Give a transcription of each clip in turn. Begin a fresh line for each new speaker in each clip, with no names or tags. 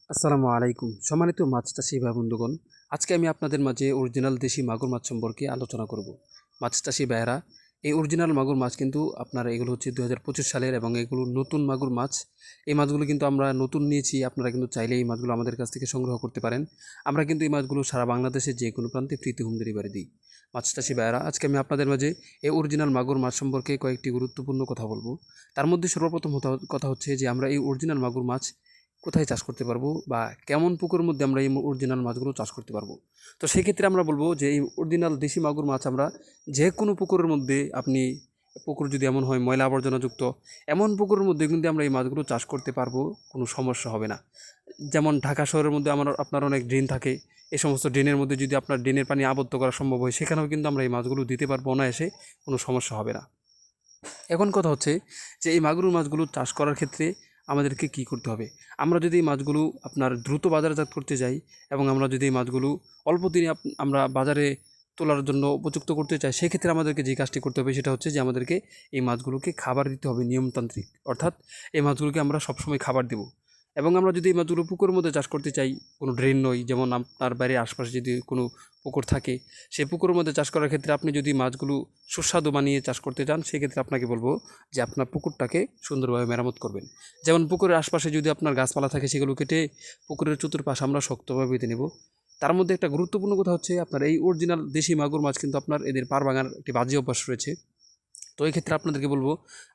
আসসালামু আলাইকুম সম্মানিত মাছ চাষি ভাই বন্ধুগণ। আজকে আমি আপনাদের মাঝে অরিজিনাল দেশি মাগুর মাছ সম্পর্কে আলোচনা করব। মাছ চাষি ভাইয়েরা, এই অরিজিনাল মাগুর মাছ কিন্তু আপনার এগুলো হচ্ছে 2025 সালের এবং এগুলো নতুন মাগুর মাছ। এই মাছগুলো কিন্তু আমরা নতুন নিয়েছি, আপনারা কিন্তু চাইলে এই মাছগুলো আমাদের কাছ থেকে সংগ্রহ করতে পারেন। আমরা কিন্তু এই মাছগুলো সারা বাংলাদেশে যে কোনো প্রান্তে ফ্রিতে হোম ডেলিভারি দিই। মাছ চাষি ভাইয়েরা, আজকে আমি আপনাদের মাঝে এই অরিজিনাল মাগুর মাছ সম্পর্কে কয়েকটি গুরুত্বপূর্ণ কথা বলবো। তার মধ্যে সর্বপ্রথম কথা হচ্ছে যে আমরা এই অরিজিনাল মাগুর মাছ কোথায় চাষ করতে পারবো বা কেমন পুকুরের মধ্যে আমরা এই অরিজিনাল মাছগুলো চাষ করতে পারবো। তো সেক্ষেত্রে আমরা বলবো যে এই অরিজিনাল দেশি মাগুর মাছ আমরা যে কোনো পুকুরের মধ্যে, আপনি পুকুর যদি এমন হয় ময়লা আবর্জনাযুক্ত, এমন পুকুরের মধ্যে কিন্তু আমরা এই মাছগুলো চাষ করতে পারবো, কোনো সমস্যা হবে না। যেমন ঢাকা শহরের মধ্যে আপনার অনেক ড্রেন থাকে, এই সমস্ত ড্রেনের মধ্যে যদি আপনার ড্রেনের পানি আবদ্ধ করা সম্ভব হয়, সেখানেও কিন্তু আমরা এই মাছগুলো দিতে পারবো অনায়াসে, কোনো সমস্যা হবে না। এখন কথা হচ্ছে যে এই মাগুর মাছগুলো চাষ করার ক্ষেত্রে আমাদেরকে কি করতে হবে। আমরা যদি এই মাছগুলো আপনার দ্রুত বাজারজাত করতে যাই এবং আমরা যদি এই মাছগুলো অল্প দিনে আমরা বাজারে তোলার জন্য উপযুক্ত করতে চাই, সেক্ষেত্রে আমাদেরকে যে কাজটি করতে হবে সেটা হচ্ছে যে আমাদেরকে এই মাছগুলোকে খাবার দিতে হবে নিয়মতান্ত্রিক। অর্থাৎ এই মাছগুলোকে আমরা সবসময় খাবার দেব। এবং আমরা যদি এই মাছগুলো পুকুরের মধ্যে চাষ করতে চাই, কোনো ড্রেন নয়, যেমন আপনার বাড়ির আশপাশে যদি কোনো পুকুর থাকে, সেই পুকুরের মধ্যে চাষ করার ক্ষেত্রে আপনি যদি মাছগুলো সুস্বাদু বানিয়ে চাষ করতে চান, সেক্ষেত্রে আপনাকে বলবো যে আপনার পুকুরটাকে সুন্দরভাবে মেরামত করবেন। যেমন পুকুরের আশপাশে যদি আপনার গাছপালা থাকে, সেগুলো কেটে পুকুরের চতুর্পাশ আমরা শক্তভাবে বেঁধে নেব। তার মধ্যে একটা গুরুত্বপূর্ণ কথা হচ্ছে আপনার এই অরিজিনাল দেশি মাগুর মাছ কিন্তু আপনার এদের পার ভাঙার একটি বাজে অভ্যাস রয়েছে। তো এই ক্ষেত্রে আপনাদেরকে বলবো,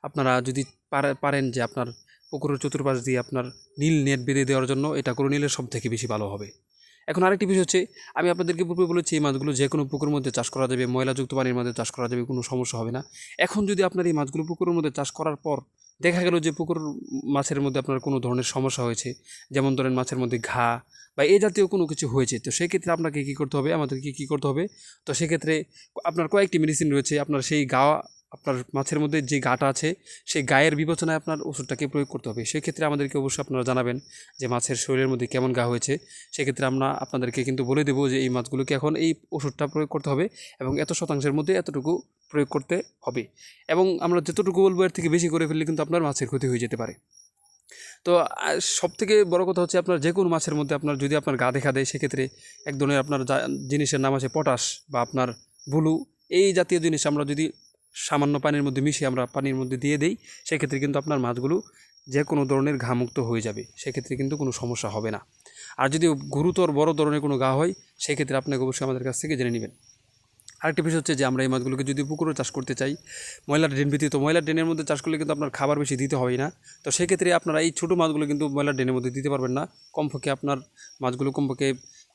আপনারা যদি পারেন যে আপনার পুকুরের চতুর্পাশ দিয়ে আপনার নীল নেট বেঁধে দেওয়ার জন্য, এটা করে নিলে সব থেকে বেশি ভালো হবে। এখন আরেকটি বিষয় হচ্ছে, আমি আপনাদেরকে পূর্বে বলেছি এই মাছগুলো যে কোনো পুকুরের মধ্যে চাষ করা যাবে, ময়লাযুক্ত পানির মধ্যে চাষ করা যাবে, কোনো সমস্যা হবে না। এখন যদি আপনার এই মাছগুলো পুকুরের মধ্যে চাষ করার পর দেখা গেল যে পুকুর মাছের মধ্যে আপনার কোনো ধরনের সমস্যা হয়েছে, যেমন ধরেন মাছের মধ্যে ঘা বা এই জাতীয় কোনো কিছু হয়েছে, তো সেক্ষেত্রে আপনাকে কী করতে হবে, আমাদেরকে কী করতে হবে, তো সেক্ষেত্রে আপনার কয়েকটি মেডিসিন রয়েছে। আপনার সেই আপনার মাছের মধ্যে যে গাটা আছে, সেই গায়ের বিবেচনায় আপনার ওষুধটাকে প্রয়োগ করতে হবে। সেক্ষেত্রে আমাদেরকে অবশ্যই আপনারা জানাবেন যে মাছের শরীরের মধ্যে কেমন ঘা হয়েছে। সেক্ষেত্রে আমরা আপনাদেরকে কিন্তু বলে দেবো যে এই মাছগুলোকে এখন এই ওষুধটা প্রয়োগ করতে হবে এবং এত শতাংশের মধ্যে এতটুকু প্রয়োগ করতে হবে। এবং আমরা যতটুকু বলবো এর থেকে বেশি করে ফেললে কিন্তু আপনার মাছের ক্ষতি হয়ে যেতে পারে। তো সবথেকে বড় কথা হচ্ছে, আপনার যে কোনো মাছের মধ্যে আপনার যদি আপনার গা দেখা দেয়, সেক্ষেত্রে এক ধরনের আপনার জিনিসের নাম আছে পটাশ বা আপনার ব্লু, এই জাতীয় জিনিস আমরা যদি সামান্য পানির মধ্যে মিশিয়ে আমরা পানির মধ্যে দিয়ে দেই, সেক্ষেত্রে কিন্তু আপনার মাছগুলো যে কোনো ধরনের ঘামুক্ত হয়ে যাবে, সেক্ষেত্রে কিন্তু কোনো সমস্যা হবে না। আর যদি গুরুতর বড় ধরনের কোনো ঘা হয়, সেক্ষেত্রে আপনাকে অবশ্যই আমাদের কাছ থেকে জেনে নেবেন। আরেকটি বিষয় হচ্ছে যে আমরা এই মাছগুলোকে যদি পুকুরে চাষ করতে চাই, ময়লার ড্রেন ব্যতীত, ময়লার ড্রেনের মধ্যে চাষ করলে কিন্তু আপনার খাবার বেশি দিতে হয় না। তো সেক্ষেত্রে আপনারা এই ছোটো মাছগুলো কিন্তু ময়লার ড্রেনের মধ্যে দিতে পারবেন না। কমপক্ষে আপনার মাছগুলো কমপক্ষে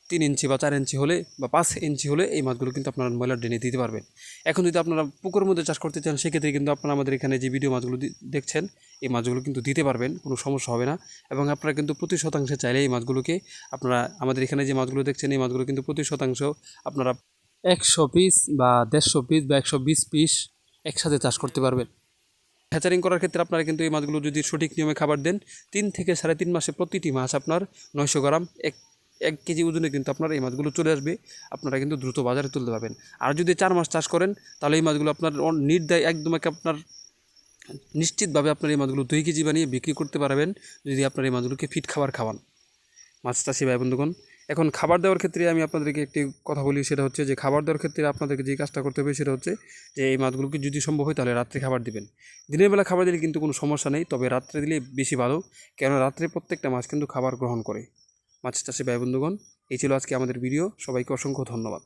3 ইঞ্চি বা 4 ইঞ্চি হলে বা 5 ইঞ্চি হলে এই মাছগুলো কিন্তু আপনারা ময়লার ড্রেনে দিতে পারবেন। এখন যদি আপনারা পুকুরের মধ্যে চাষ করতে চান, সেক্ষেত্রে কিন্তু আপনারা আমাদের এখানে যে ভিডিও মাছগুলো দেখছেন, এই মাছগুলো কিন্তু দিতে পারবেন, কোনো সমস্যা হবে না। এবং আপনারা কিন্তু প্রতি শতাংশে চাইলে এই মাছগুলোকে, আপনারা আমাদের এখানে যে মাছগুলো দেখছেন, এই মাছগুলো কিন্তু প্রতি শতাংশ আপনারা 100 পিস বা 150 পিস বা 120 পিস একসাথে চাষ করতে পারবেন। হ্যাচারিং করার ক্ষেত্রে আপনারা কিন্তু এই মাছগুলো যদি সঠিক নিয়মে খাবার দেন, 3 থেকে 3.5 মাসে প্রতিটি মাছ আপনার 900 গ্রাম 1 কেজি ওজনে কিন্তু আপনার এই মাছগুলো চলে আসবে। আপনারা কিন্তু দ্রুত বাজারে তুলতে পারবেন। আর যদি 4 মাস চাষ করেন, তাহলে এই মাছগুলো আপনার নির্দ্বিধায় একদম আপনার নিশ্চিতভাবে আপনার এই মাছগুলো 2 কেজি বানিয়ে বিক্রি করতে পারবেন, যদি আপনার এই মাছগুলোকে ফিট খাবার খাওয়ান। মাছ চাষি ভাই বন্ধুগণ, এখন খাবার দেওয়ার ক্ষেত্রে আমি আপনাদেরকে একটি কথা বলি, সেটা হচ্ছে যে খাবার দেওয়ার ক্ষেত্রে আপনাদেরকে যে কাজটা করতে হবে সেটা হচ্ছে যে এই মাছগুলোকে যদি সম্ভব হয় তাহলে রাত্রে খাবার দিবেন। দিনের বেলা খাবার দিলে কিন্তু কোনো সমস্যা নেই, তবে রাত্রে দিলে বেশি ভালো, কেননা রাত্রে প্রত্যেকটা মাছ কিন্তু খাবার গ্রহণ করে। মাছ চাষি ভাই বন্ধুগণ, এই ছিল আজকে আমাদের ভিডিও। সবাইকে অসংখ্য ধন্যবাদ।